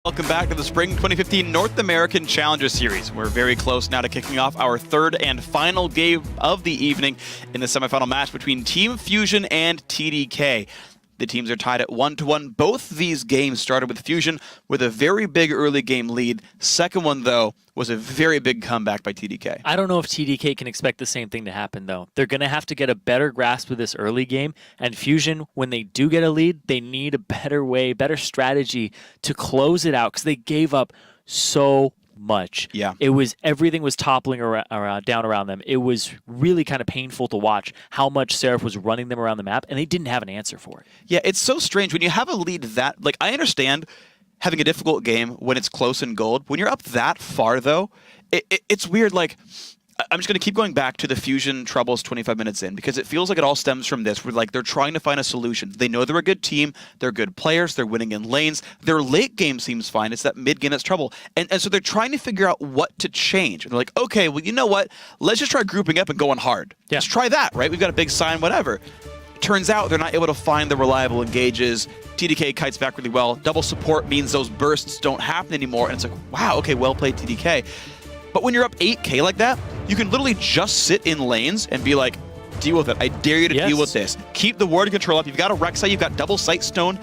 Welcome back to the Spring 2015 North American Challenger Series. We're very close now to kicking off our third and final game of the evening in the semifinal match between Team Fusion and TDK. The teams are tied at 1-1. Both these games started with Fusion with a very big early game lead. Second one, though, was a very big comeback by TDK. I don't know if TDK can expect the same thing to happen, though. They're going to have to get a better grasp of this early game. And Fusion, when they do get a lead, they need a better way, better strategy to close it out because they gave up so much. Yeah. Everything was toppling down around them. It was really kind of painful to watch how much Seraph was running them around the map, and they didn't have an answer for it. Yeah, it's so strange when you have a lead that, like, I understand having a difficult game when it's close in gold. When you're up that far, though, it's weird. Like, I'm just going to keep going back to the Fusion troubles 25 minutes in because it feels like it all stems from this. Where, like, they're trying to find a solution. They know they're a good team. They're good players. They're winning in lanes. Their late game seems fine. It's that mid game that's trouble. And so they're trying to figure out what to change. And they're like, okay, well, you know what? Let's just try grouping up and going hard. Yeah. Let's try that, right? We've got a big sign, whatever. Turns out they're not able to find the reliable engages. TDK kites back really well. Double support means those bursts don't happen anymore. And it's like, wow, okay, well played, TDK. But when you're up 8K like that, you can literally just sit in lanes and be like, deal with it. I dare you to deal with this. Keep the ward control up. You've got a Rek'Sai, you've got double sight stone.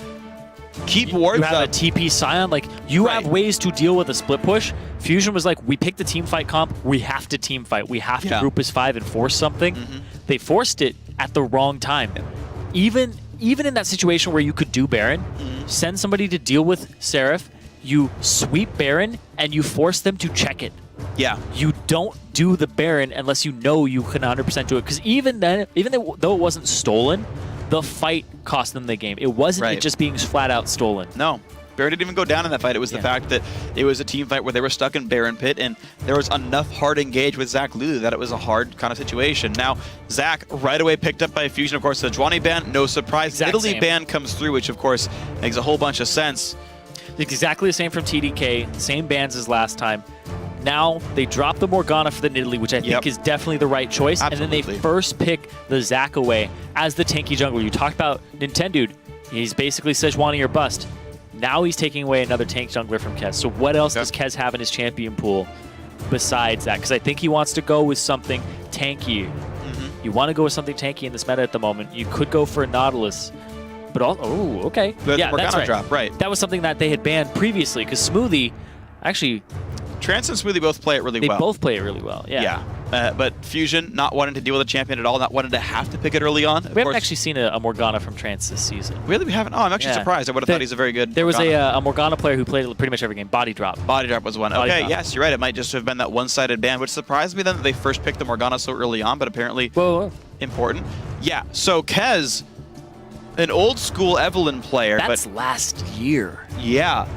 Keep wards up. You have a TP Scion. Like, you have ways to deal with a split push. Fusion was like, we picked the team fight comp. We have to team fight. We have to group as 5 and force something. They forced it at the wrong time. Even in that situation where you could do Baron, send somebody to deal with Seraph, you sweep Baron, and you force them to check it. Yeah. You don't do the Baron unless you know you can 100% do it. Because even though it wasn't stolen, the fight cost them the game. It wasn't it just being flat out stolen. No. Baron didn't even go down in that fight. It was the fact that it was a team fight where they were stuck in Baron Pit, and there was enough hard engage with Zach Lulu that it was a hard kind of situation. Now, Zach right away picked up by Fusion. Of course, the Juani ban, no surprise. Italy ban comes through, which of course makes a whole bunch of sense. Exactly the same from TDK, same bans as last time. Now they drop the Morgana for the Nidalee, which I think is definitely the right choice. Absolutely. And then they first pick the Zac away as the tanky jungler. You talked about Nintendo. He's basically Sejuani or bust. Now he's taking away another tank jungler from Kez. So what else does Kez have in his champion pool besides that? Because I think he wants to go with something tanky. You want to go with something tanky in this meta at the moment. You could go for a Nautilus. But okay. Yeah, that's right. Drop, right. That was something that they had banned previously because Smoothie actually... Trance and Smoothie both play it really well. They both play it really well, yeah. But Fusion not wanting to deal with a champion at all, not wanting to have to pick it early on. We haven't actually seen a Morgana from Trance this season. Really? We haven't? Oh, I'm actually surprised. I would have thought he's a very good There was a Morgana player who played pretty much every game. Body Drop. Body Drop was one. Okay, yes, you're right. It might just have been that one-sided ban, which surprised me then that they first picked the Morgana so early on, but apparently important. Yeah, so Kez, an old-school Evelyn player. That's last year. Yeah.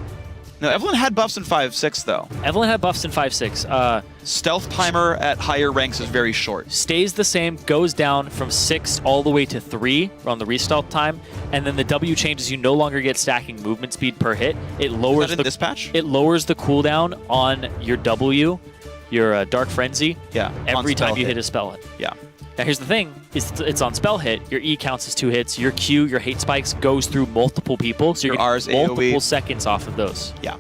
No, Evelyn had buffs in 5-6, though. Evelyn had buffs in 5-6. Stealth timer at higher ranks is very short. Stays the same, goes down from 6 all the way to 3 on the restealth time, and then the W changes. You no longer get stacking movement speed per hit. It lowers this patch? It lowers the cooldown on your W, your Dark Frenzy. Yeah. Every time you hit a spell hit. Yeah. Now here's the thing, it's on spell hit, your E counts as 2 hits, your Q, your hate spikes goes through multiple people, so you're getting multiple seconds off of those. Yeah.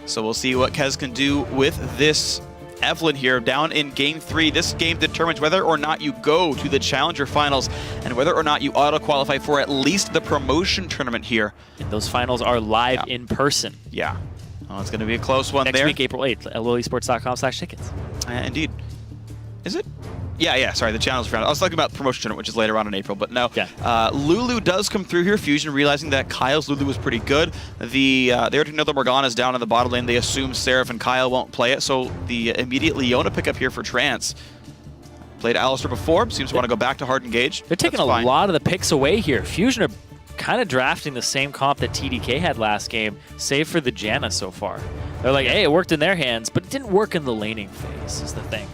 So we'll see what Kez can do with this Evelyn here down in Game 3. This game determines whether or not you go to the Challenger Finals and whether or not you auto-qualify for at least the promotion tournament here. And those finals are live in person. Yeah. Oh, it's going to be a close one Next week, April 8th, at lolesports.com/tickets. Indeed. Is it? Yeah, sorry, the channel's around. I was talking about the promotion tournament, which is later on in April, but no. Yeah. Lulu does come through here, Fusion, realizing that Kyle's Lulu was pretty good. They already know the Morgana's down in the bottom lane. They assume Seraph and Kyle won't play it, so the immediate Leona pickup here for Trance. Played Alistar before, seems to want to go back to hard engage. They're taking a lot of the picks away here. Fusion are kind of drafting the same comp that TDK had last game, save for the Janna so far. They're like, hey, it worked in their hands, but it didn't work in the laning phase, is the thing.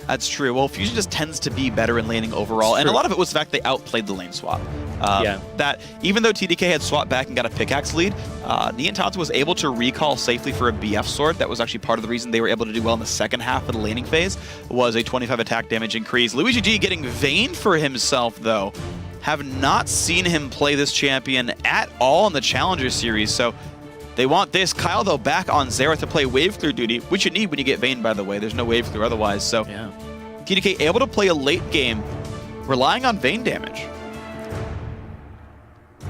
That's true. Well, Fusion just tends to be better in laning overall, and a lot of it was the fact they outplayed the lane swap. That even though TDK had swapped back and got a pickaxe lead, Niantic was able to recall safely for a BF sword. That was actually part of the reason they were able to do well in the second half of the laning phase, was a 25 attack damage increase. Luigi G getting Vayne for himself, though. Have not seen him play this champion at all in the Challenger Series, so They want this. Kyle, though, back on Xerath to play wave clear duty, which you need when you get Vayne, by the way. There's no wave clear otherwise. So Yeah. TDK able to play a late game, relying on Vayne damage.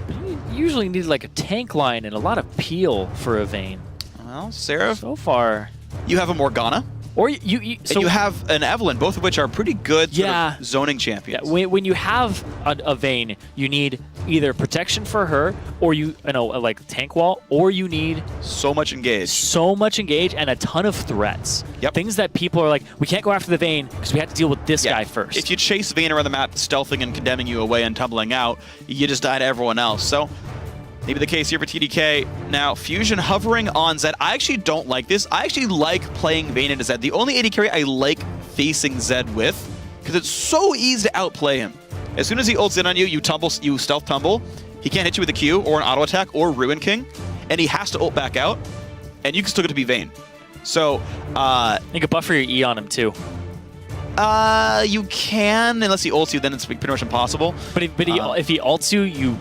You usually need like a tank line and a lot of peel for a Vayne. Well, Seraph, So far. you have a Morgana, Or you and you have an Evelynn, both of which are pretty good sort Yeah. of zoning champions. when you have a Vayne, you need either protection for her, or like tank wall, or you need So much engaged. so much engage and a ton of threats. Yep. Things that people are like, we can't go after the Vayne because we have to deal with this guy first. If you chase Vayne around the map, stealthing and condemning you away and tumbling out, you just die to everyone else. So maybe the case here for TDK. Now, Fusion hovering on Zed. I actually don't like this. I actually like playing Vayne into Zed. The only AD carry I like facing Zed with, because it's so easy to outplay him. As soon as he ults in on you, you stealth tumble. He can't hit you with a Q or an auto attack or Ruin King, and he has to ult back out, and you can still get to be Vayne. So, you can buffer your E on him too. you can, unless he ults you, then it's pretty much impossible. But if he ults you, you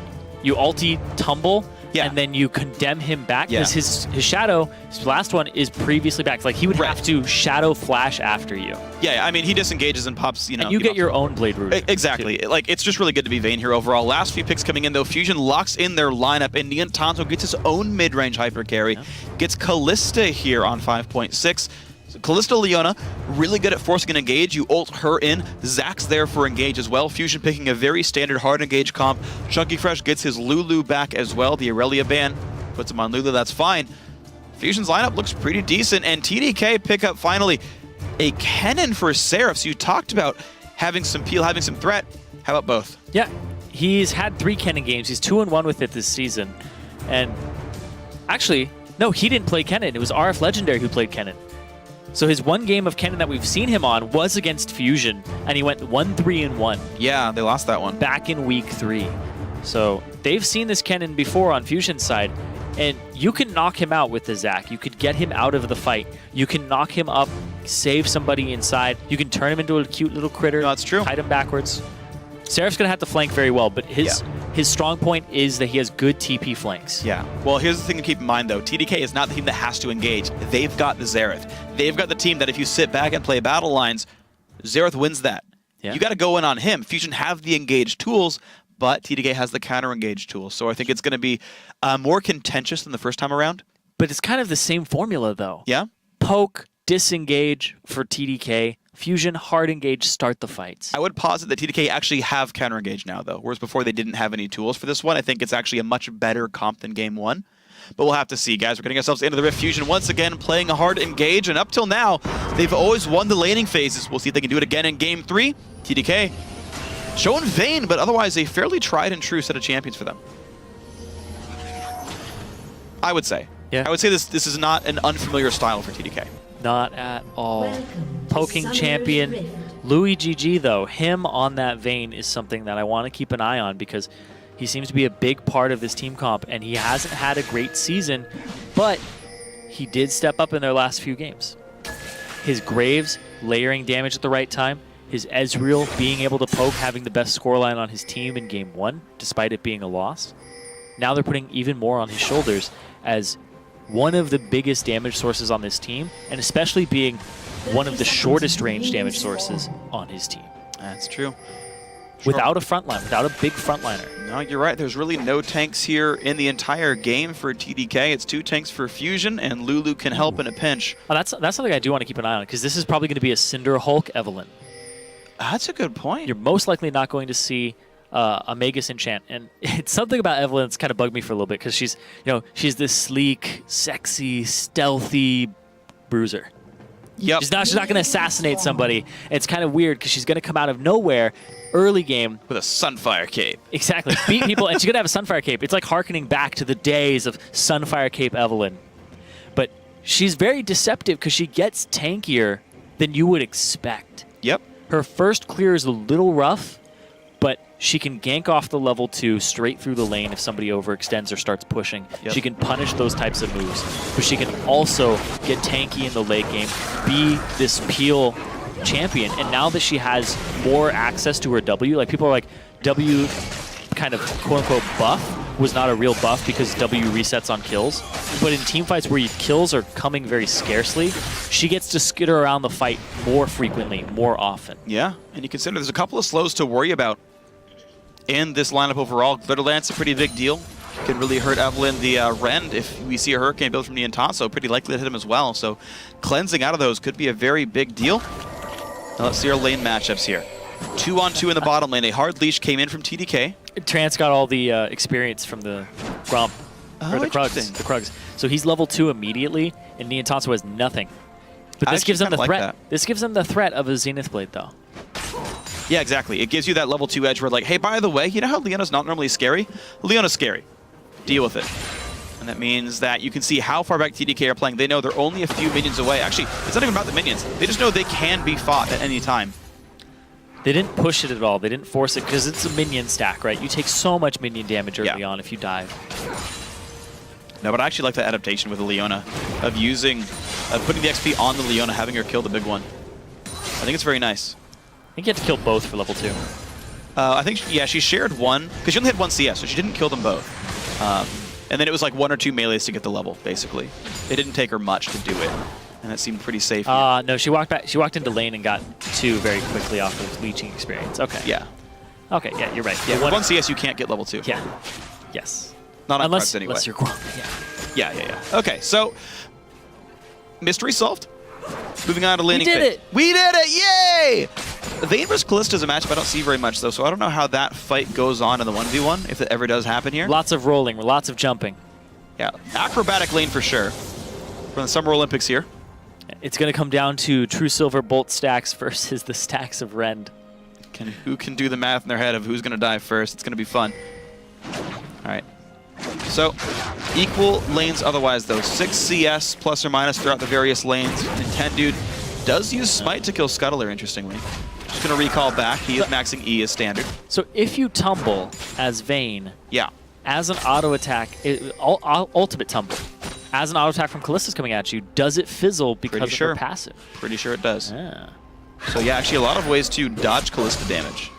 ulti tumble, Yeah. and then you condemn him back Yeah. because his shadow, his last one is previously back. Like he would Right. have to shadow flash after you, Yeah, I mean, he disengages and pops, and you he get pops- your own blade root. Exactly. Like, it's just really good to be Vayne here overall. Last few picks coming in, though. Fusion locks in their lineup, and Neon Tanto gets his own mid-range hyper carry. Gets Callista here on 5.6. So Callista Leona, really good at forcing an engage. You ult her in. Zack's there for engage as well. Fusion picking a very standard hard engage comp. Chunky Fresh gets his Lulu back as well. The Aurelia ban puts him on Lulu. That's fine. Fusion's lineup looks pretty decent, and TDK pick up finally a Kennen for Seraph. So you talked about having some peel, having some threat. How about both? Yeah, he's had 3 Kennen games. He's 2-1 with it this season, and actually, no, he didn't play Kennen. It was RF Legendary who played Kennen. So his one game of Kennen that we've seen him on was against Fusion, and he went 1-3-1 Yeah, they lost that one. back in week 3. So they've seen this Kennen before on Fusion's side, and you can knock him out with the Zac. You could get him out of the fight. You can knock him up, save somebody inside. You can turn him into a cute little critter. No, that's true. Hide him backwards. Seraph's going to have to flank very well, but his strong point is that he has good TP flanks. Yeah. Well, here's the thing to keep in mind, though. TDK is not the team that has to engage. They've got the Xerath. They've got the team that if you sit back and play battle lines, Xerath wins that. Yeah. You got to go in on him. Fusion have the engage tools, but TDK has the counter engage tools. So I think it's going to be more contentious than the first time around. But it's kind of the same formula, though. Yeah? Poke, disengage for TDK. Fusion, hard engage, start the fights. I would posit that TDK actually have counter engage now, though, whereas before they didn't have any tools for this one. I think it's actually a much better comp than Game 1. But we'll have to see, guys. We're getting ourselves into the Rift. Fusion once again playing a hard engage, and up till now, they've always won the laning phases. We'll see if they can do it again in Game 3. TDK showing Vayne, but otherwise a fairly tried and true set of champions for them. I would say. Yeah. I would say this is not an unfamiliar style for TDK. Not at all. Welcome to Poking Summoner champion. Rift. Louis GG, though, him on that Vayne is something that I want to keep an eye on because he seems to be a big part of this team comp, and he hasn't had a great season, but he did step up in their last few games. His Graves layering damage at the right time, his Ezreal being able to poke, having the best scoreline on his team in Game 1, despite it being a loss. Now they're putting even more on his shoulders as one of the biggest damage sources on this team, and especially being one of the shortest range damage sources on his team. That's true. Without a frontline, without a big frontliner. No, you're right. There's really no tanks here in the entire game for TDK. It's 2 tanks for Fusion, and Lulu can help in a pinch. Oh, that's something I do want to keep an eye on, because this is probably going to be a Cinder Hulk Evelynn. That's a good point. You're most likely not going to see a Magus enchant, and it's something about Evelynn that's kind of bugged me for a little bit, because she's this sleek, sexy, stealthy bruiser. Yep. She's not going to assassinate somebody. It's kind of weird because she's going to come out of nowhere early game. With a Sunfire cape. Exactly. Beat people, and she's going to have a Sunfire cape. It's like hearkening back to the days of Sunfire cape Evelynn. But she's very deceptive because she gets tankier than you would expect. Yep. Her first clear is a little rough, but she can gank off the level 2 straight through the lane if somebody overextends or starts pushing. Yep. She can punish those types of moves, but she can also get tanky in the late game, be this peel champion. And now that she has more access to her W, like people are like, W kind of quote-unquote buff, was not a real buff because W resets on kills. But in team fights where kills are coming very scarcely, she gets to skitter around the fight more frequently, more often. Yeah, and you consider there's a couple of slows to worry about in this lineup overall. Glitterlance, a pretty big deal. Can really hurt Evelyn. The Rend, if we see a Hurricane build from the Intasso, pretty likely to hit him as well. So cleansing out of those could be a very big deal. Now let's see our lane matchups here. 2-on-2 in the bottom lane. A hard leash came in from TDK. Trance got all the experience from the Grump, or the Krugs. So he's level 2 immediately, and Niantanso has nothing. But this gives him the threat. This gives him the threat of a Zenith Blade, though. Yeah, exactly. It gives you that level 2 edge where, like, hey, by the way, you know how Leona's not normally scary? Leona's scary. Deal with it. And that means that you can see how far back TDK are playing. They know they're only a few minions away. Actually, it's not even about the minions. They just know they can be fought at any time. They didn't push it at all. They didn't force it because it's a minion stack, right? You take so much minion damage early on if you dive. No, but I actually like the adaptation with the Leona of putting the XP on the Leona, having her kill the big one. I think it's very nice. I think you have to kill both for level 2. I think, yeah, she shared one, because she only had one CS, so she didn't kill them both. And then it was like 1 or 2 melees to get the level, basically. It didn't take her much to do it, and that seemed pretty safe. No, she walked back. She walked into lane and got 2 very quickly off of leeching experience. Okay. Yeah. Okay, yeah, you're right. Yeah, with 1 CS, you can't get level 2. Yeah. Yes. Not on cards anyway. Unless you're Grump. Yeah. Okay, so mystery solved. Moving on to laning. We did it! We did it! Yay! Vayne vs. Callista is a matchup I don't see very much, though, so I don't know how that fight goes on in the 1v1, if it ever does happen here. Lots of rolling, lots of jumping. Yeah, acrobatic lane for sure. From the Summer Olympics here. It's going to come down to True Silver Bolt stacks versus the stacks of Rend. Who can do the math in their head of who's going to die first? It's going to be fun. All right. So, equal lanes otherwise, though. 6 CS plus or minus throughout the various lanes. Nintendude does use Smite to kill Scuttler, interestingly. Just going to recall back. He is maxing E as standard. So if you tumble as Vayne, yeah, as an auto attack, ultimate tumble, as an auto attack from Callista's coming at you, does it fizzle because of her passive? Pretty sure it does. Yeah. So yeah, actually a lot of ways to dodge Callista damage.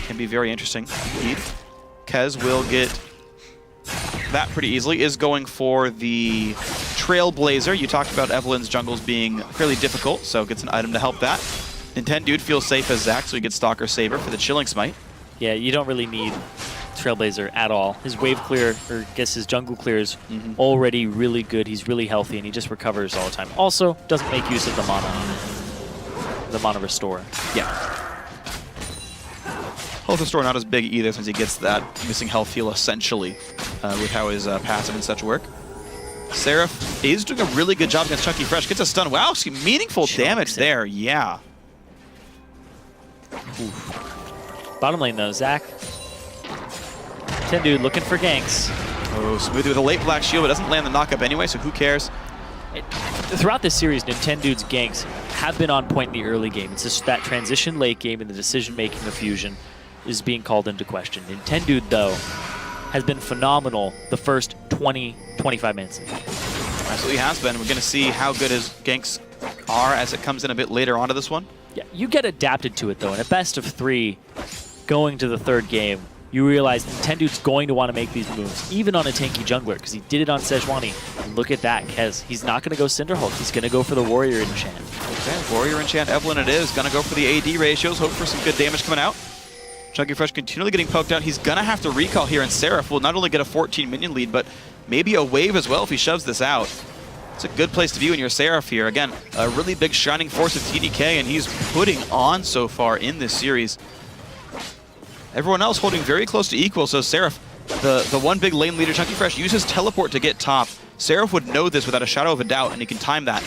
Can be very interesting indeed. Kez will get that pretty easily. Is going for the Trailblazer. You talked about Evelyn's jungles being fairly difficult, so gets an item to help that. Nintendude feels safe as Zac, so he gets Stalker Saber for the Chilling Smite. Yeah, you don't really need Trailblazer at all. His wave clear, or I guess his jungle clear is already really good. He's really healthy, and he just recovers all the time. Also, doesn't make use of the mana restore. Yeah. Health restore not as big either, since he gets that missing health heal essentially with how his passive and such work. Seraph is doing a really good job against Chunky Fresh. Gets a stun. Wow, some meaningful damage there. Yeah. Oof. Bottom lane though, Zac. Nintendude looking for ganks. Oh, Smoothie with a late black shield, but doesn't land the knockup anyway, so who cares? Throughout this series, Nintendude's ganks have been on point in the early game. It's just that transition late game and the decision-making of Fusion is being called into question. Nintendude, though, has been phenomenal the first 20, 25 minutes. Absolutely has been. We're going to see how good his ganks are as it comes in a bit later onto this one. Yeah, you get adapted to it, though. In a best of 3, going to the 3rd game, you realize Nintendude's going to want to make these moves, even on a tanky jungler, because he did it on Sejuani. And look at that, Kez. He's not going to go Cinderhulk. He's going to go for the Warrior Enchant. Okay, Warrior Enchant Evelyn it is. Going to go for the AD ratios, hope for some good damage coming out. Chunky Fresh continually getting poked out. He's going to have to recall here, and Seraph will not only get a 14 minion lead, but maybe a wave as well if he shoves this out. It's a good place to be when you're Seraph here. Again, a really big shining force of TDK, and he's putting on so far in this series. Everyone else holding very close to equal, so Seraph, the one big lane leader, Chunky Fresh, uses teleport to get top. Seraph would know this without a shadow of a doubt, and he can time that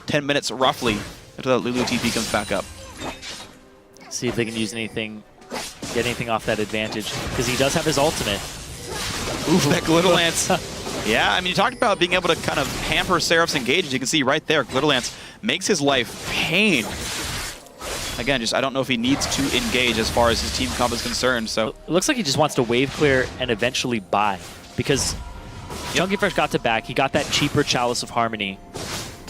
10 minutes roughly until that Lulu TP comes back up. See if they can use anything, get anything off that advantage, because he does have his ultimate. Oof, that Glitterlance. Yeah, I mean, you talked about being able to kind of hamper Seraph's engage. As you can see right there, Glitterlance makes his life pain. Again, just I don't know if he needs to engage as far as his team comp is concerned. So it looks like he just wants to wave clear and eventually buy, because Chunky Fresh got to back. He got that cheaper Chalice of Harmony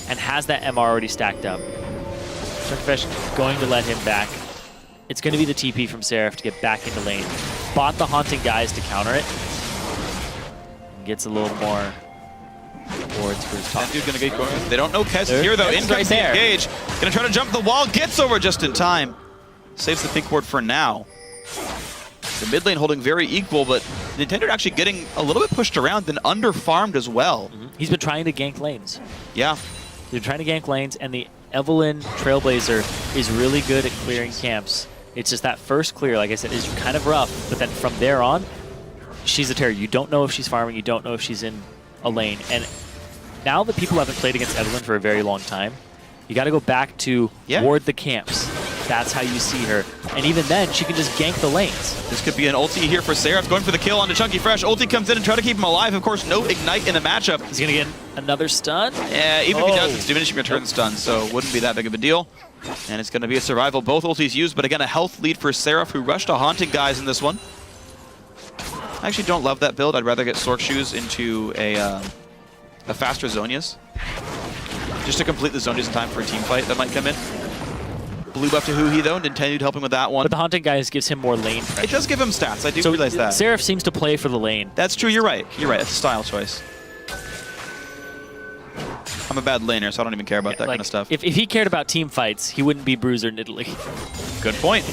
and has that MR already stacked up. Chunky Fresh going to let him back. It's going to be the TP from Seraph to get back into lane. Bought the Haunting Guys to counter it. gets a little more boards for his top. That dude gonna get going. They don't know Kez is here though. In comes the engage. Gonna try to jump the wall. Gets over just in time. Saves the pink ward for now. The mid lane holding very equal, but Nintendo actually getting a little bit pushed around and under-farmed as well. He's been trying to gank lanes. Yeah. They're trying to gank lanes, and the Evelynn Trailblazer is really good at clearing camps. It's just that first clear, like I said, is kind of rough, but then from there on, she's a terror. You don't know if she's farming, you don't know if she's in a lane. And now that people haven't played against Evelynn for a very long time, you got to go back to ward the camps. That's how you see her. And even then, she can just gank the lanes. This could be an ulti here for Seraph, going for the kill onto Chunky Fresh. Ulti comes in and try to keep him alive. Of course, no ignite in the matchup. He's going to get another stun? Yeah, even if he does, it's diminishing return stun, so it wouldn't be that big of a deal. And it's going to be a survival. Both ultis used, but again, a health lead for Seraph, who rushed to Haunting Guys in this one. I actually don't love that build. I'd rather get Sork Shoes into a faster Zonias. Just to complete the Zonias in time for a team fight that might come in. Blue buff to Huhi though, Nintendo helping with that one. But the Haunting Guys gives him more lane pressure. It does give him stats, I do realize that. Seraph seems to play for the lane. That's true, you're right. You're right, it's a style choice. I'm a bad laner, so I don't even care about that kind of stuff. If he cared about team fights, he wouldn't be Bruiser Nidalee. Good point.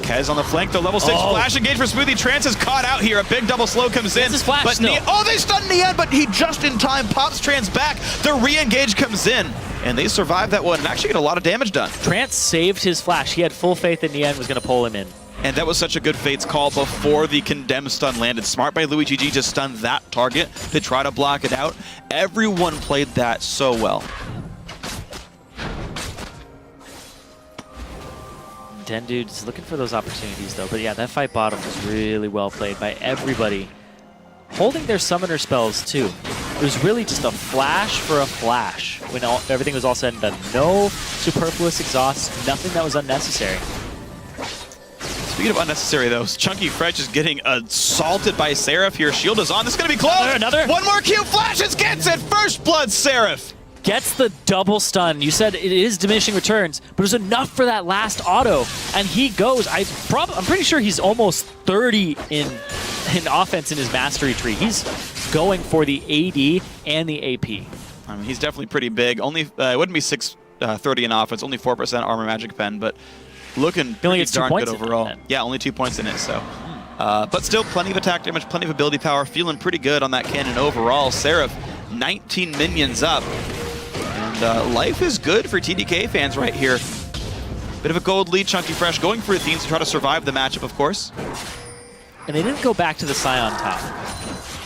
Kez on the flank, the level 6 flash engage for Smoothie. Trance is caught out here. A big double slow comes in. Flash but they stunned Nian, but he just in time pops Trance back. The re-engage comes in, and they survive that one and actually get a lot of damage done. Trance saved his flash. He had full faith that Nian was going to pull him in. And that was such a good Fates call before the condemned stun landed. Smart by Luigi G to stun that target to try to block it out. Everyone played that so well. Dude's looking for those opportunities though. But yeah, that fight bottom was really well played by everybody. Holding their summoner spells too. It was really just a flash for a flash when everything was all said and done. No superfluous exhausts, nothing that was unnecessary. Speaking of unnecessary though, Chunky Fresh is getting assaulted by Seraph here. Shield is on, this is gonna be close! Another. One more Q flashes, gets it! First blood, Seraph! Gets the double stun. You said it is diminishing returns, but it was enough for that last auto. And he goes, I'm pretty sure he's almost 30 in offense in his mastery tree. He's going for the AD and the AP. I mean, he's definitely pretty big. Only, it wouldn't be 630 in offense, only 4% armor magic pen, but looking pretty darn good overall. Yeah, only 2 points in it, so. But still plenty of attack damage, plenty of ability power, feeling pretty good on that cannon overall. Seraph, 19 minions up. And life is good for TDK fans right here. Bit of a gold lead, Chunky Fresh going for themes to try to survive the matchup, of course. And they didn't go back to the Scion top.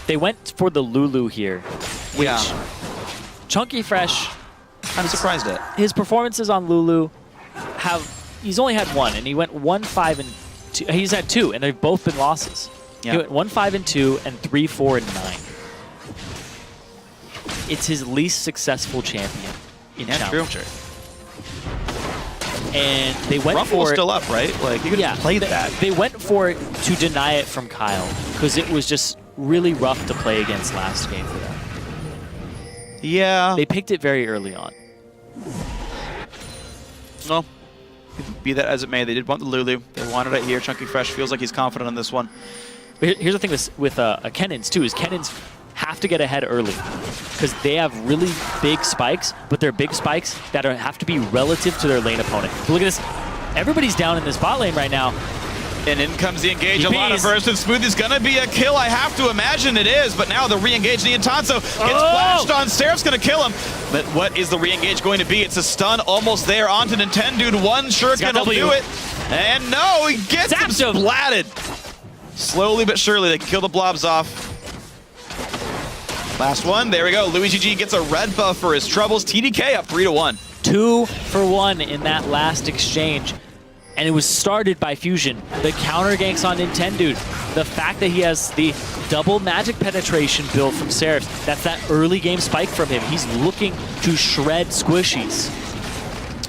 They went for the Lulu here, which Chunky Fresh, I'm surprised at. His performances on Lulu he's only had one, and he went 1-5-2. He's had two, and they've both been losses. Yeah. He went 1-5-2 and 3-4-9. It's his least successful champion in Challenger. True. And they went Ruffle for it. Still up, right? Like you could have played that. They went for it to deny it from Kyle because it was just really rough to play against last game for them. Yeah. They picked it very early on. Well, be that as it may, they did want the Lulu. They wanted it here. Chunky Fresh feels like he's confident on this one. But here's the thing with Kennons too, is Kennons have to get ahead early because they have really big spikes, but they're big spikes that have to be relative to their lane opponent. But look at this. Everybody's down in this bot lane right now. And in comes the engage. A lot of burst, and Smoothie's gonna be a kill. I have to imagine it is, but now the re-engage, Niantanzo gets flashed on. Seraph's gonna kill him. But what is the re-engage going to be? It's a stun almost there onto Nintendo. One shuriken will do it. And no, he gets him splatted. Slowly but surely, they can kill the blobs off. Last one, there we go. Luigi G gets a red buff for his troubles. TDK up 3-1. 2 for 1 in that last exchange. And it was started by Fusion. The counter ganks on Nintendo. The fact that he has the double magic penetration build from Seraph, that's that early game spike from him. He's looking to shred squishies.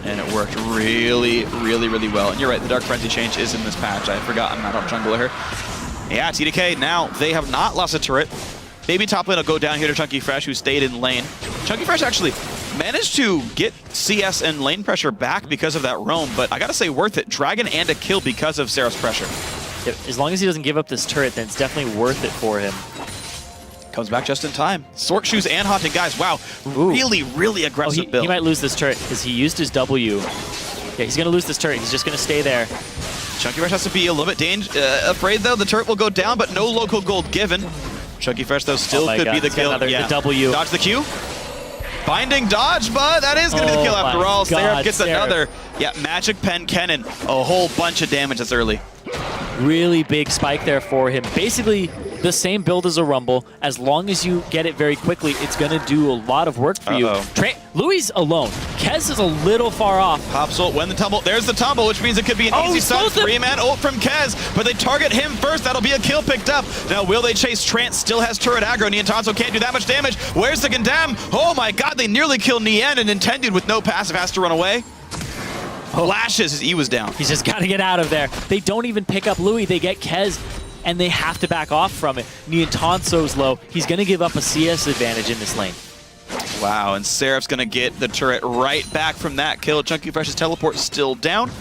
And it worked really, really, really well. And you're right, the Dark Frenzy change is in this patch. I forgot I'm not on jungle here. Yeah, TDK, now they have not lost a turret. Maybe top lane will go down here to Chunky Fresh, who stayed in lane. Chunky Fresh actually managed to get CS and lane pressure back because of that roam, but I gotta say, worth it. Dragon and a kill because of Seraph's pressure. As long as he doesn't give up this turret, then it's definitely worth it for him. Comes back just in time. Sork Shoes and Haunting. Guys, wow. Really, really aggressive build. He might lose this turret because he used his W. Yeah, he's going to lose this turret. He's just going to stay there. Chunky Fresh has to be a little bit afraid, though. The turret will go down, but no local gold given. Chunky Fresh, though, still could be the kill. The W. Dodge the Q. Binding dodge, but that is going to be the kill after all. Seraph gets another. Yeah, Magic Pen Cannon. A whole bunch of damage that's early. Really big spike there for him. Basically, the same build as a Rumble. As long as you get it very quickly, it's going to do a lot of work for you. Louis alone. Kez is a little far off. Pops ult when the tumble. There's the tumble, which means it could be an easy stun. 3-man ult from Kez, but they target him first. That'll be a kill picked up. Now, will they chase Trance? Still has turret aggro. Niantanso can't do that much damage. Where's the Condemn? Oh my god, they nearly killed Nien, and Nintendo with no passive has to run away. Flashes, his E was down. He's just got to get out of there. They don't even pick up Louis. They get Kez, and they have to back off from it. Niantanso's low. He's going to give up a CS advantage in this lane. Wow, and Seraph's going to get the turret right back from that kill. Chunky Fresh's teleport still down.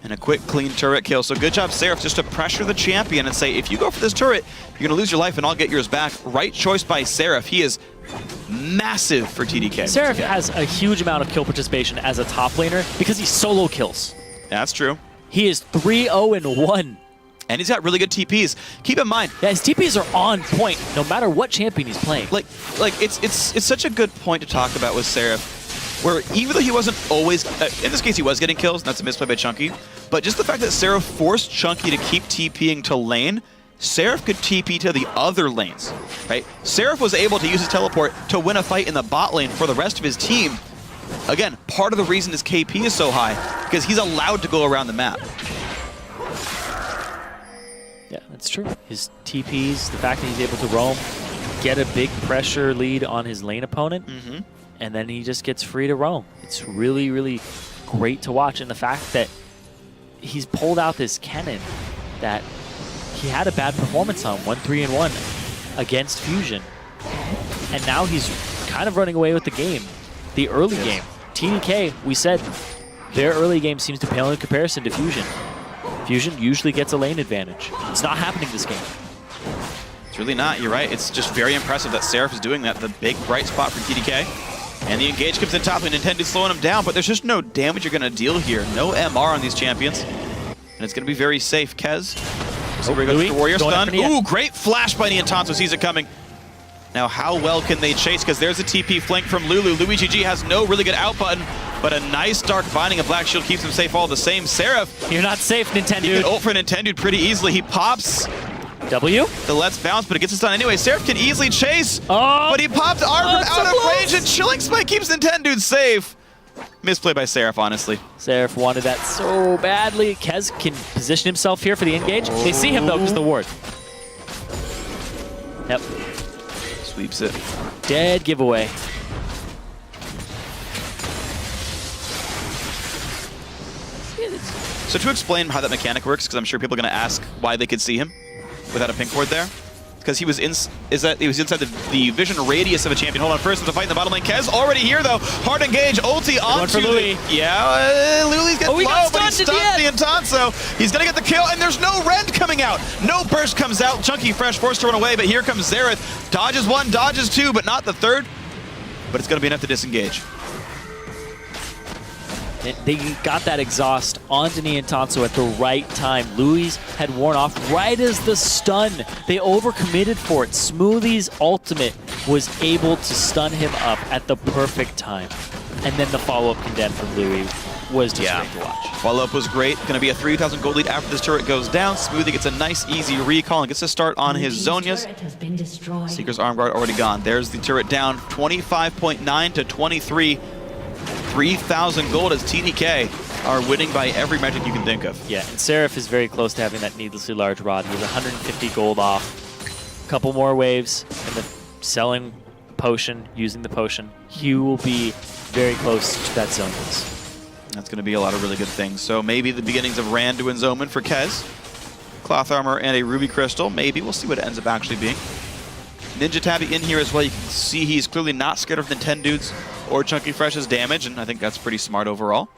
And a quick, clean turret kill. So good job, Seraph, just to pressure the champion and say, if you go for this turret, you're going to lose your life and I'll get yours back. Right choice by Seraph. He is massive for TDK. Seraph has a huge amount of kill participation as a top laner because he solo kills. That's true. He is 3-0-1. And he's got really good TPs. Keep in mind, yeah, his TPs are on point no matter what champion he's playing. Like it's such a good point to talk about with Seraph, where even though he wasn't always, in this case he was getting kills, and that's a misplay by Chunky, but just the fact that Seraph forced Chunky to keep TPing to lane, Seraph could TP to the other lanes, right? Seraph was able to use his teleport to win a fight in the bot lane for the rest of his team. Again, part of the reason his KP is so high, because he's allowed to go around the map. Yeah, that's true. His TPs, the fact that he's able to roam, get a big pressure lead on his lane opponent, and then he just gets free to roam. It's really, really great to watch. And the fact that he's pulled out this Kennen that he had a bad performance on, 1-3-1 against Fusion. And now he's kind of running away with the game, the early game. TDK, we said, their early game seems to pale in comparison to Fusion. Fusion usually gets a lane advantage. It's not happening this game. It's really not, you're right. It's just very impressive that Seraph is doing that. The big bright spot for TDK. And the engage comes in top, and Nintendo's slowing him down, but there's just no damage you're going to deal here. No MR on these champions. And it's going to be very safe. Kez. So here goes the Warrior stun. Ooh, great flash by Niantanso. Sees it coming. Now, how well can they chase? Because there's a TP flank from Lulu. Louis GG has no really good out button, but a nice Dark Binding of Black Shield keeps him safe all the same. Seraph. You're not safe, Nintendo. He can ult for Nintendo pretty easily. He pops. W? The Let's Bounce, but it gets us done anyway. Seraph can easily chase, but he popped Arm from out of range, and Chilling Spike keeps Nintendo safe. Misplay by Seraph, honestly. Seraph wanted that so badly. Kez can position himself here for the engage. They see him, though, because of the ward. Yep. Sweeps it. Dead giveaway. So to explain how that mechanic works, because I'm sure people are going to ask why they could see him without a pink ward there. Because he was inside the vision radius of a champion. Hold on, first to fight in the bottom lane. Kez already here though. Hard engage, ulti onto Louis. Yeah, Louis gets low, but he stunned Niantanso. He's gonna get the kill, and there's no rend coming out. No burst comes out. Chunky Fresh forced to run away, but here comes Xerath. Dodges one, dodges two, but not the third. But it's gonna be enough to disengage. They got that exhaust onto Niantanso at the right time. Louis had worn off right as the stun. They overcommitted for it. Smoothie's ultimate was able to stun him up at the perfect time. And then the follow-up condemn from Louis was just great to watch. Follow-up was great. Going to be a 3,000 gold lead after this turret goes down. Smoothie gets a nice, easy recall and gets to start on his Zonias. Seeker's arm guard already gone. There's the turret down, 25.9 to 23. 3,000 gold as TDK are winning by every metric you can think of. Yeah, and Seraph is very close to having that needlessly large rod. He was 150 gold off. A couple more waves, and the selling potion, using the potion, he will be very close to that Zonias. That's going to be a lot of really good things. So maybe the beginnings of Randuin Zoman for Kez. Cloth armor and a ruby crystal. Maybe. We'll see what it ends up actually being. Ninja Tabby in here as well. You can see he's clearly not scared of Nintendo's or Chunky Fresh's damage, and I think that's pretty smart overall.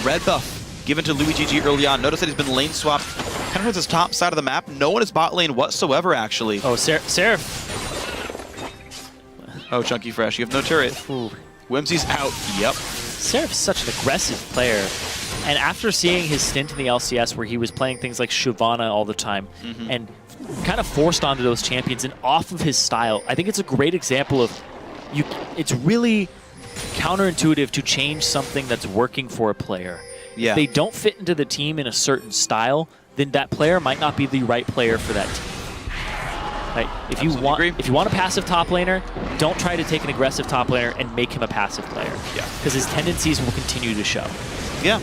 Red buff given to Louis GG early on. Notice that he's been lane swapped kind of towards his top side of the map. No one is bot lane whatsoever, actually. Oh, Seraph. Oh, Chunky Fresh, you have no turret. Ooh. Whimsy's out. Yep. Seraph is such an aggressive player. And after seeing his stint in the LCS where he was playing things like Shyvana all the time and kind of forced onto those champions and off of his style, I think it's a great example of it's really counterintuitive to change something that's working for a player. Yeah. If they don't fit into the team in a certain style, then that player might not be the right player for that team. Right? If you want a passive top laner, don't try to take an aggressive top laner and make him a passive player. Yeah. Because his tendencies will continue to show. Yeah.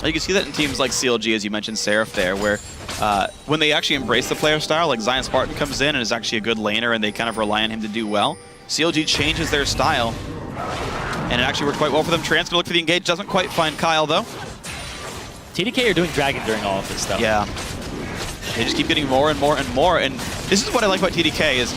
You can see that in teams like CLG, as you mentioned, Seraph there, where when they actually embrace the player style, like Zion Spartan comes in and is actually a good laner and they kind of rely on him to do well. CLG changes their style, and it actually worked quite well for them. Trant's gonna look for the engage, doesn't quite find Kyle though. TDK are doing Dragon during all of this though. Yeah. They just keep getting more and more and more, and this is what I like about TDK is,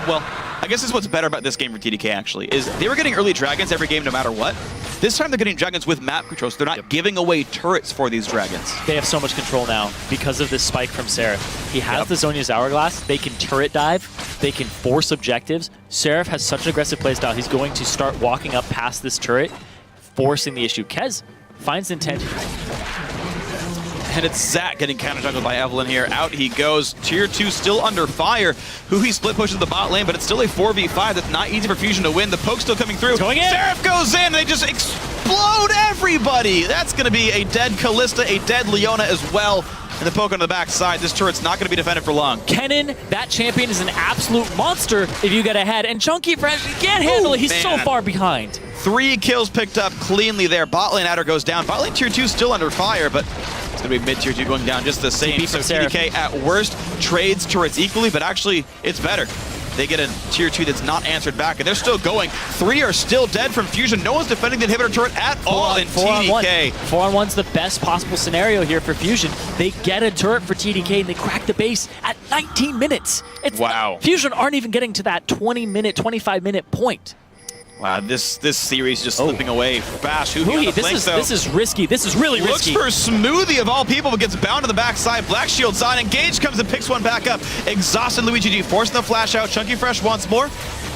well, I guess this is what's better about this game for TDK actually, is they were getting early Dragons every game no matter what. This time they're getting Dragons with map control, so they're not giving away turrets for these Dragons. They have so much control now because of this spike from Seraph. He has the Zhonya's Hourglass. They can turret dive. They can force objectives. Seraph has such an aggressive playstyle. He's going to start walking up past this turret, forcing the issue. Kez finds intent. And it's Zach getting counter-jungled by Evelyn here. Out he goes. Tier 2 still under fire. He split pushes the bot lane, but it's still a 4v5 that's not easy for Fusion to win. The poke's still coming through. Going in. Seraph goes in, and they just explode everybody. That's going to be a dead Callista, a dead Leona as well. And the poke on the backside. This turret's not going to be defended for long. Kennen, that champion is an absolute monster if you get ahead. And Chunky Fresh can't handle it. He's so far behind. 3 kills picked up cleanly there. Bot lane adder goes down. Bot lane tier 2 still under fire, but it's going to be mid tier 2 going down just the same. So TDK at worst trades turrets equally, but actually it's better. They get a tier 2 that's not answered back, and they're still going. 3 are still dead from Fusion. No one's defending the inhibitor turret at all in TDK. 4-on-1's the best possible scenario here for Fusion. They get a turret for TDK, and they crack the base at 19 minutes. Wow. Fusion aren't even getting to that 20-minute, 25-minute point. Wow, this series just slipping away fast. Huhi, this is risky. This is really risky. Looks for Smoothie of all people, but gets bound to the backside. Black Shield's on. Engage comes and picks one back up. Exhausted Luigi G forcing the flash out. Chunky Fresh wants more.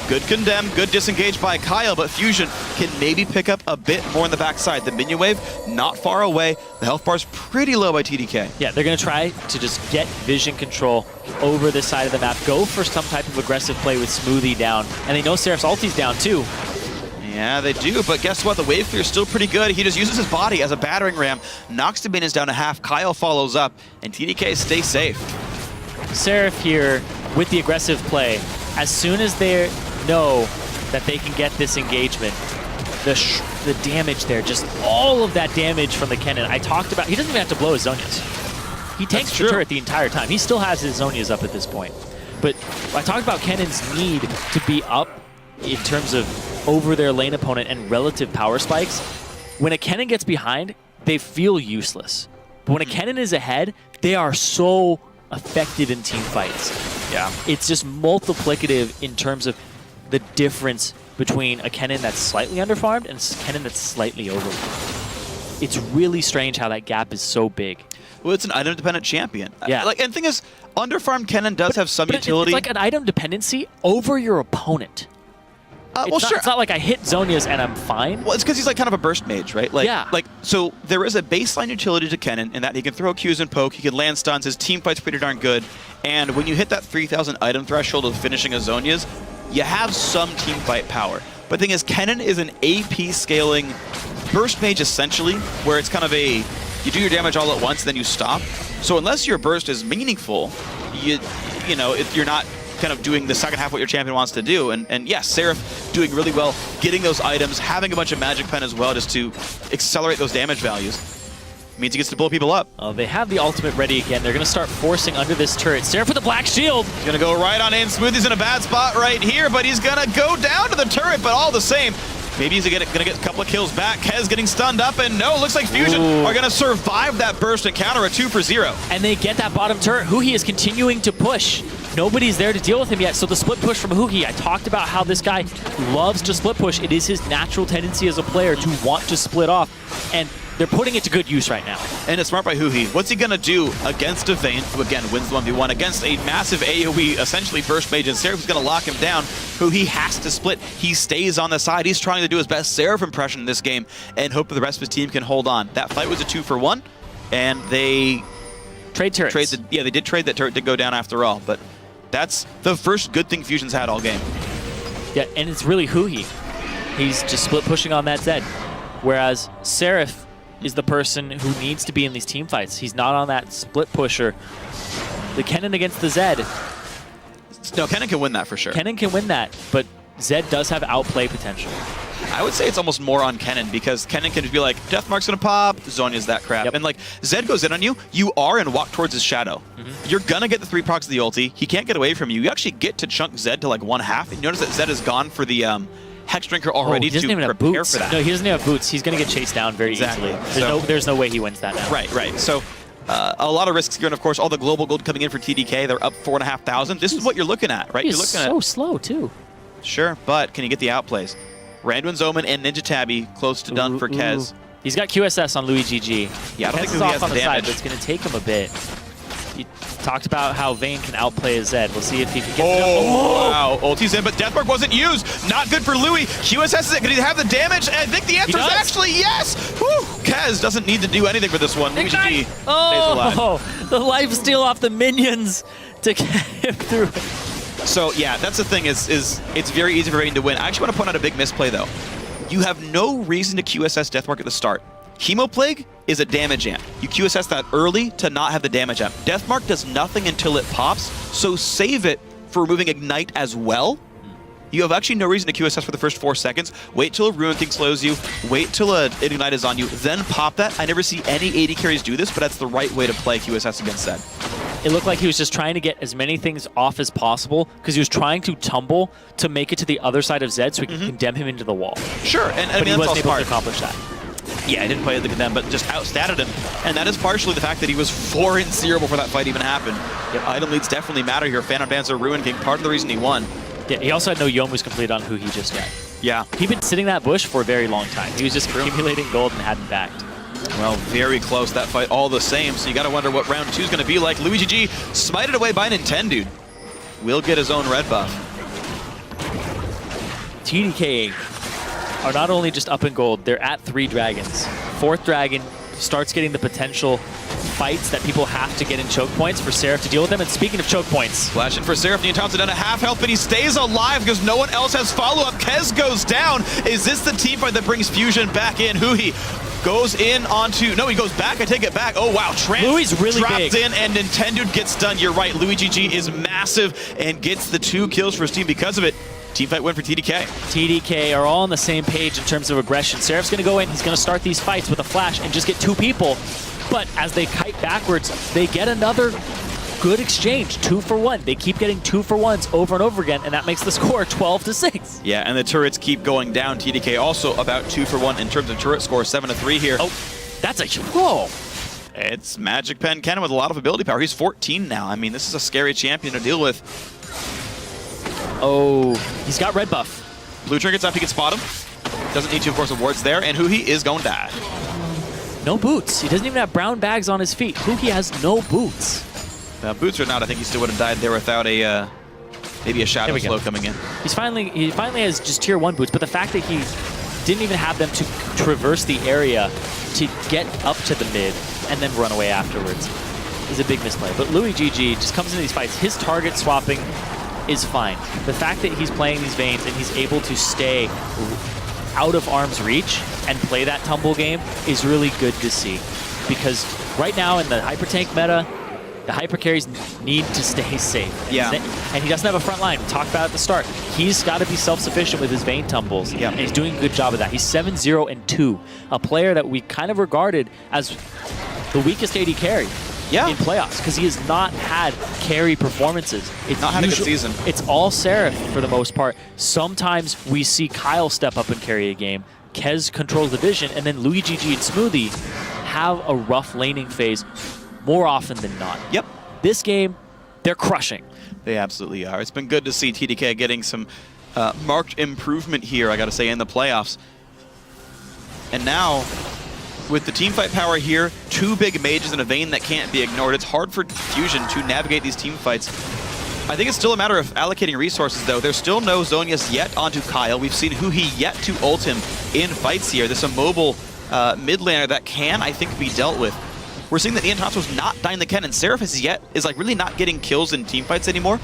Good condemn, good disengage by Kyle, but Fusion can maybe pick up a bit more in the backside. The minion wave not far away. The health bar's pretty low by TDK. Yeah, they're going to try to just get vision control over this side of the map. Go for some type of aggressive play with Smoothie down. And they know Seraph's ulti's down too. Yeah, they do, but guess what? The wave clear is still pretty good. He just uses his body as a battering ram, knocks the minions down to half. Kyle follows up, and TDK stays safe. Seraph here with the aggressive play. As soon as they know that they can get this engagement, the damage there, just all of that damage from the Kennen. I talked about, he doesn't even have to blow his Zhonyas. He tanks the turret the entire time. He still has his Zhonyas up at this point. But I talked about Kennen's need to be up in terms of over their lane opponent and relative power spikes. When a Kennen gets behind, they feel useless. But when a Kennen is ahead, they are so effective in team fights. Yeah. It's just multiplicative in terms of the difference between a Kennen that's slightly underfarmed and a Kennen that's slightly overfarmed. It's really strange how that gap is so big. Well, it's an item-dependent champion. Yeah. And the thing is, underfarmed Kennen does have some utility. It's like an item dependency over your opponent. It's not like I hit Zhonyas and I'm fine. Well, it's because he's like kind of a burst mage, right? So there is a baseline utility to Kennen in that he can throw Qs and poke, he can land stuns, his team fight's pretty darn good, and when you hit that 3,000 item threshold of finishing a Zhonya's, you have some team fight power. But the thing is, Kennen is an AP scaling burst mage essentially, where it's kind of you do your damage all at once, then you stop. So unless your burst is meaningful, you're not kind of doing the second half what your champion wants to do. And yes, Seraph doing really well, getting those items, having a bunch of magic pen as well just to accelerate those damage values. Means he gets to blow people up. Oh, they have the ultimate ready again. They're going to start forcing under this turret. Seraph with the black shield. He's going to go right on in. Smoothie's in a bad spot right here, but he's going to go down to the turret, but all the same, maybe he's going to get a couple of kills back. Kez getting stunned up, and no, looks like Fusion are going to survive that burst and counter a 2 for 0. And they get that bottom turret. Huhi is continuing to push. Nobody's there to deal with him yet, so the split push from Huhi. I talked about how this guy loves to split push. It is his natural tendency as a player to want to split off. And they're putting it to good use right now. And it's smart by Huhi. What's he going to do against a Vayne, who again wins the 1v1, against a massive AoE, essentially burst mage, and Seraph is going to lock him down. Huhi has to split. He stays on the side. He's trying to do his best Seraph impression in this game and hope that the rest of his team can hold on. That fight was a 2-for-1, and they... Trade turrets. Yeah, they did trade that turret to go down after all, but that's the first good thing Fusion's had all game. Yeah, and it's really Huhi. He's just split pushing on that Zed. Whereas Seraph is the person who needs to be in these team fights. He's not on that split pusher. The Kennen against the Zed. No, Kennen can win that for sure. Kennen can win that, but Zed does have outplay potential. I would say it's almost more on Kennen, because Kennen can just be like, Deathmark's gonna pop, Zonya's that crap. Yep. And like, Zed goes in on you, you are and walk towards his shadow. You're gonna get the 3 procs of the ulti, he can't get away from you. You actually get to chunk Zed to like 1/2, and you notice that Zed has gone for the Hex Drinker already he doesn't to even have prepare boots. for that. No, he doesn't even have boots. He's gonna get chased down very Exactly. easily. There's no way he wins that now. Right. So a lot of risks here, and of course all the global gold coming in for TDK. They're up 4,500. This is what you're looking at, right? He's You're looking so slow too. Sure, but can you get the outplays? Randuin's Omen and Ninja Tabby close to done for Kez. He's got QSS on Louis GG. Yeah, I don't Kez think is he off has on the the side, damage. but it's going to take him a bit. He talked about how Vayne can outplay his Zed. We'll see if he can get Wow, ulti's in, but Deathmark wasn't used. Not good for Louis. QSS is it. Could he have the damage? And I think the answer is does. actually yes. Whew. Kez doesn't need to do anything for this one. Louis GG stays alive. Oh, the life steal off the minions to get him through. So yeah, that's the thing is it's very easy for Vayne to win. I actually want to point out a big misplay though. You have no reason to QSS Deathmark at the start. Chemoplague is a damage amp. You QSS that early to not have the damage amp. Deathmark does nothing until it pops, so save it for removing Ignite as well. You have actually no reason to QSS for the first 4 seconds. Wait till a Ruin King slows you. Wait till an Ignite is on you. Then pop that. I never see any AD carries do this, but that's the right way to play QSS against Zed. It looked like he was just trying to get as many things off as possible because he was trying to tumble to make it to the other side of Zed so he could condemn him into the wall. Sure, and I But mean, he that's all wasn't able smart. to accomplish that. Yeah, I didn't play the condemn, but just outstatted him. And that is partially the fact that he was 4 in 0 before that fight even happened. Yep. Item leads definitely matter here. Phantom Dancer, Ruin King, part of the reason he won. Yeah, he also had no Yomu's complete on who he just got. Yeah. He'd been sitting that bush for a very long time. He was just accumulating gold and hadn't backed. Well, very close, that fight all the same, so you gotta wonder what round 2 is gonna be like. Louis GG smited away by Nintendude. Will get his own red buff. TDK are not only just up in gold, they're at 3 dragons. 4th dragon starts getting the potential fights that people have to get in choke points for Seraph to deal with them. And speaking of choke points, Flashing for Seraph, Neon Thompson down to half health, but he stays alive because no one else has follow-up. Kez goes down. Is this the team fight that brings Fusion back in? Huhi goes in onto... No, he goes back. I take it back. Oh, wow. Louis really trapped big. in, and Nintendude gets done. You're right. Louis GG is massive and gets the 2 kills for his team because of it. Team fight win for TDK. TDK are all on the same page in terms of aggression. Seraph's going to go in. He's going to start these fights with a flash and just get 2 people. But as they kite backwards, they get another good exchange. 2 for 1. They keep getting 2 for 1s over and over again, and that makes the score 12-6. Yeah, and the turrets keep going down. TDK also about 2 for 1 in terms of turret score, 7-3 here. Oh, that's a... Whoa. It's Magic Pen Kennen with a lot of ability power. He's 14 now. I mean, this is a scary champion to deal with. Oh, he's got red buff. Blue trinket's up, he can spot him. Doesn't need to, of course, awards there, and Huhi is going to die. No boots. He doesn't even have brown bags on his feet. Huhi has no boots. Boots or not, I think he still would have died there without a maybe a shadow slow coming in. He finally has just tier 1 boots, but the fact that he didn't even have them to traverse the area to get up to the mid and then run away afterwards is a big misplay. But Louis GG just comes into these fights. His target swapping is fine. The fact that he's playing these Vaynes and he's able to stay out of arm's reach and play that tumble game is really good to see. Because right now in the hyper tank meta, the hyper carries need to stay safe. And yeah. And he doesn't have a front line. We talked about it at the start. He's got to be self-sufficient with his Vayne tumbles. Yeah. And he's doing a good job of that. He's 7-0-2. A player that we kind of regarded as the weakest AD carry. In playoffs, because he has not had carry performances. It's not had a good season. It's all Seraph for the most part. Sometimes we see Kyle step up and carry a game. Kez controls the vision, and then Louis GG and Smoothie have a rough laning phase more often than not. Yep. This game, they're crushing. They absolutely are. It's been good to see TDK getting some marked improvement here, I got to say, in the playoffs. And now, with the team fight power here, 2 big mages in a Vayne that can't be ignored. It's hard for Fusion to navigate these team fights. I think it's still a matter of allocating resources, though. There's still no Zhonya's yet onto Kyle. We've seen Huhi yet to ult him in fights here. This immobile mid laner that can, I think, be dealt with. We're seeing that Niantanso's not dying the Ken, and Seraph is like really not getting kills in team fights anymore.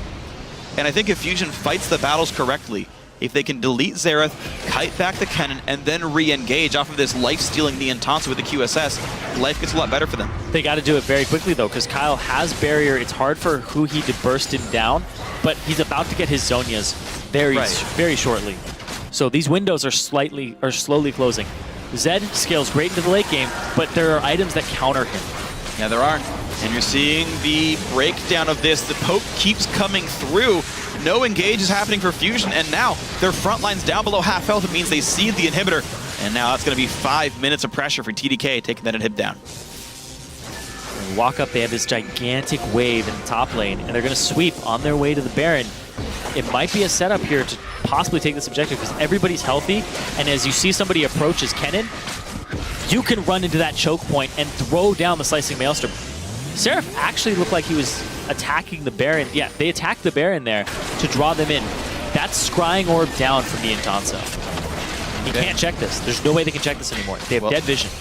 And I think if Fusion fights the battles correctly, if they can delete Xerath, kite back the Kennen, and then re-engage off of this life-stealing Niantanso with the QSS, life gets a lot better for them. They got to do it very quickly, though, because Kyle has barrier. It's hard for Huhi to burst him down, but he's about to get his Zhonya's very shortly. So these windows are slowly closing. Zed scales great into the late game, but there are items that counter him. Yeah, there are. And you're seeing the breakdown of this. The poke keeps coming through. No engage is happening for Fusion, and now their front line's down below half health. It means they seed the inhibitor, and now it's going to be 5 minutes of pressure for TDK taking that inhib down. Walk up, they have this gigantic wave in the top lane, and they're going to sweep on their way to the Baron. It might be a setup here to possibly take this objective because everybody's healthy, and as you see somebody approach as Kennen, you can run into that choke point and throw down the Slicing Maelstrom. Seraph actually looked like he was attacking the Baron. Yeah, they attacked the Baron there to draw them in. That's Scrying Orb down from Niantanso. He can't check this. There's no way they can check this anymore. They have dead vision.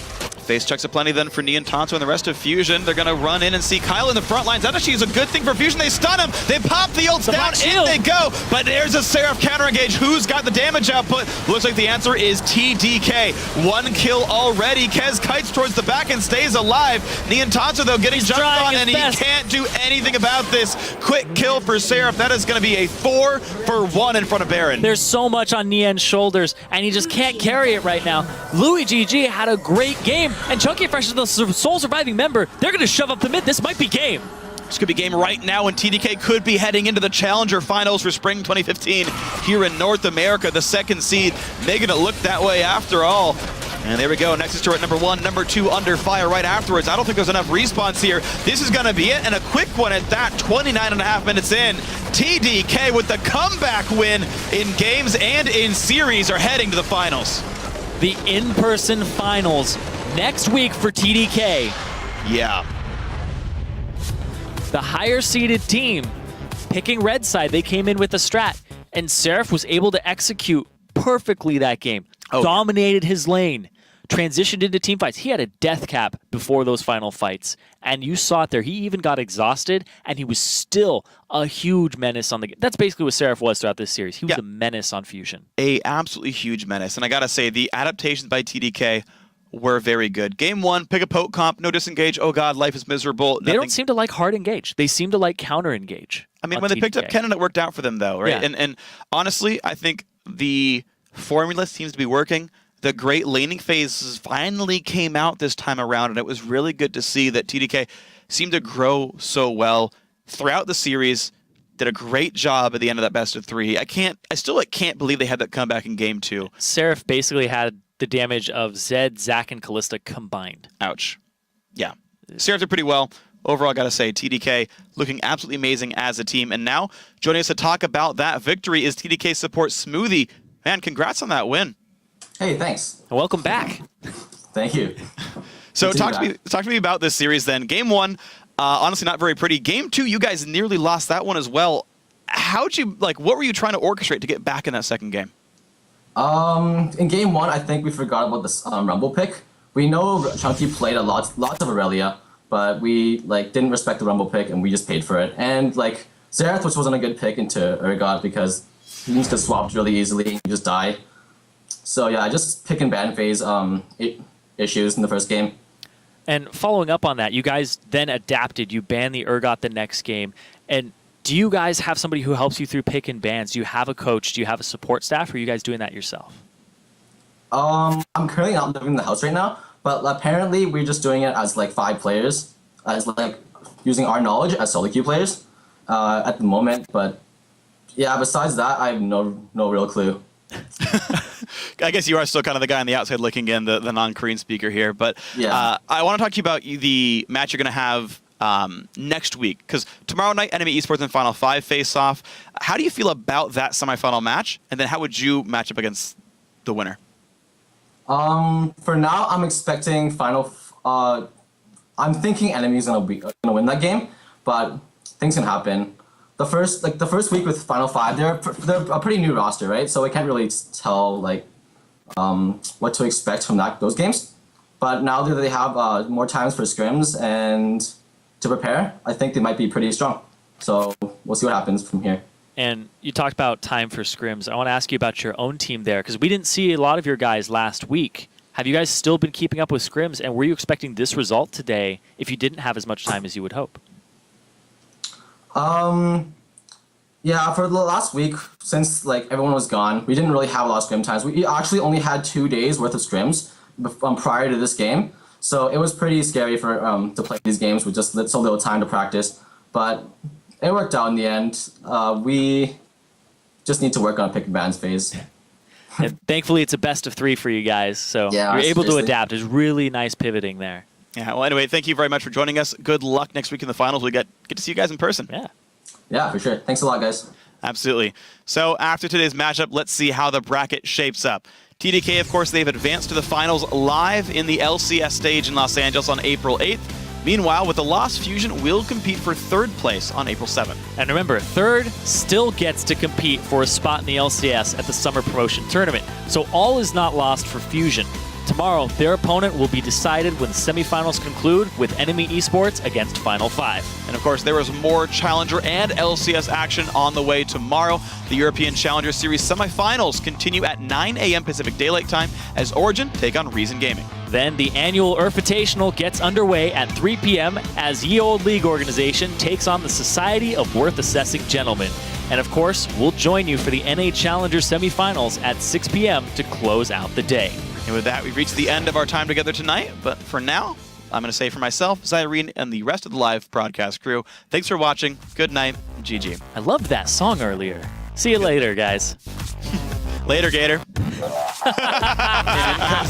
Face checks aplenty then for Niantanso and the rest of Fusion. They're going to run in and see Kyle in the front lines. That actually is a good thing for Fusion. They stun him. They pop the ults down. In they go. But there's a Seraph counter engage. Who's got the damage output? Looks like the answer is TDK. 1 kill already. Kez kites towards the back and stays alive. Niantanso, though, getting jumped on, and he can't do anything about this. Quick kill for Seraph. That is going to be a 4 for 1 in front of Baron. There's so much on Nian's shoulders, and he just can't carry it right now. Louis GG had a great game. And Chunky Fresh is the sole surviving member. They're going to shove up the mid. This might be game. This could be game right now, and TDK could be heading into the Challenger Finals for Spring 2015 here in North America. The 2nd seed making it look that way after all. And there we go. Nexus turret number 1, number 2 under fire right afterwards. I don't think there's enough respawns here. This is going to be it, and a quick one at that. 29.5 minutes in. TDK with the comeback win in games and in series are heading to the finals. The in-person finals next week for TDK. Yeah. The higher seeded team picking red side, they came in with a strat, and Seraph was able to execute perfectly that game. Dominated his lane, transitioned into team fights. He had a death cap before those final fights, and you saw it there. He even got exhausted, and he was still a huge menace on the game. That's basically what Seraph was throughout this series. He was a menace on Fusion. A absolutely huge menace, and I gotta say, the adaptations by TDK were very good. Game 1, pick a poke comp, no disengage. Oh god, life is miserable. They don't seem to like hard engage. They seem to like counter engage. I mean, when they picked up Kennen, it worked out for them, though, right? Yeah. And honestly, I think the formula seems to be working. The great laning phase finally came out this time around, and it was really good to see that TDK seemed to grow so well throughout the series. Did a great job at the end of that best of 3. I still can't believe they had that comeback in game 2. Seraph basically had the damage of Zed, Zac, and Kalista combined. Ouch. Yeah. Seraph did pretty well. Overall, I gotta say, TDK looking absolutely amazing as a team. And now, joining us to talk about that victory is TDK support Smoothie. Man, congrats on that win. Hey, thanks. And welcome back. Thank you. So talk to me about this series then. Game 1, honestly not very pretty. Game 2, you guys nearly lost that one as well. What were you trying to orchestrate to get back in that second game? In game 1, I think we forgot about this Rumble pick. We know Chunky played lots of Aurelia, but we didn't respect the Rumble pick, and we just paid for it. And Xerath, which wasn't a good pick into Urgot because he needs to swap really easily and just die. So yeah, I just pick and ban phase issues in the first game. And following up on that, you guys then adapted. You banned the Urgot the next game. And do you guys have somebody who helps you through pick and bans? Do you have a coach? Do you have a support staff? Or are you guys doing that yourself? I'm currently not living in the house right now, but apparently we're just doing it as 5 players, as using our knowledge as solo queue players at the moment. But yeah, besides that, I have no real clue. I guess you are still kind of the guy on the outside looking in, the non-Korean speaker here. But yeah. I want to talk to you about the match you're going to have next week, because tomorrow night, Enemy Esports and Final 5 face off. How do you feel about that semifinal match? And then how would you match up against the winner? For now, I'm expecting I'm thinking enemy's gonna win that game, but things can happen. The first week with Final Five, they're a pretty new roster, right? So I can't really tell what to expect from those games. But now that they have more times for scrims and to prepare, I think they might be pretty strong. So we'll see what happens from here. And you talked about time for scrims. I want to ask you about your own team there, because we didn't see a lot of your guys last week. Have you guys still been keeping up with scrims, and were you expecting this result today if you didn't have as much time as you would hope? Yeah, for the last week, since everyone was gone, we didn't really have a lot of scrim times. We actually only had 2 days worth of scrims prior to this game, so it was pretty scary for to play these games with just so little time to practice. But it worked out in the end. We just need to work on pick and bans phase. And thankfully, it's a best of 3 for you guys, so Yeah, you're able to seriously. adapt. It's really nice pivoting there. Yeah. Well, anyway, thank you very much for joining us. Good luck next week in the finals. We get to see you guys in person. Yeah. Yeah, for sure. Thanks a lot, guys. Absolutely. So after today's matchup, let's see how the bracket shapes up. TDK, of course, they've advanced to the finals live in the LCS stage in Los Angeles on April 8th. Meanwhile, with the loss, Fusion will compete for 3rd place on April 7th. And remember, 3rd still gets to compete for a spot in the LCS at the Summer Promotion Tournament. So all is not lost for Fusion. Tomorrow, their opponent will be decided when the semifinals conclude with Enemy Esports against Final 5. And of course, there is more Challenger and LCS action on the way tomorrow. The European Challenger Series semifinals continue at 9 a.m. Pacific Daylight Time as Origin take on Reason Gaming. Then the annual Invitational gets underway at 3 p.m. as Ye Olde League organization takes on the Society of Worth Assessing Gentlemen. And of course, we'll join you for the NA Challenger semifinals at 6 p.m. to close out the day. And with that, we've reached the end of our time together tonight. But for now, I'm going to say for myself, Zyrene, and the rest of the live broadcast crew, thanks for watching. Good night. GG. I loved that song earlier. See you later, guys. Later, Gator. Comes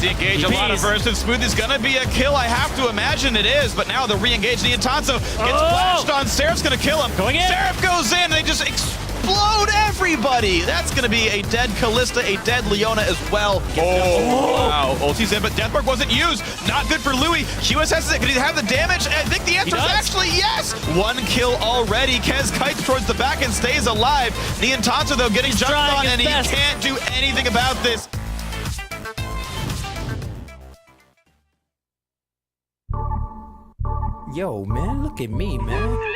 the engage a lot of burst, and Smooth is going to be a kill. I have to imagine it is, but now the re-engage the Intanzo gets flashed on. Seraph's going to kill him. Going in. Seraph goes in, and they just explode everybody. That's going to be a dead Kalista, a dead Leona as well. Oh, wow. Ulti's in, but Deathmark wasn't used. Not good for Louis. QS has it. Could he have the damage? I think the answer is actually yes. 1 kill already. Kez kites towards the back and stays alive. Niantanzo, though, getting jumped on, and he can't do anything about this. Yo, man, look at me, man.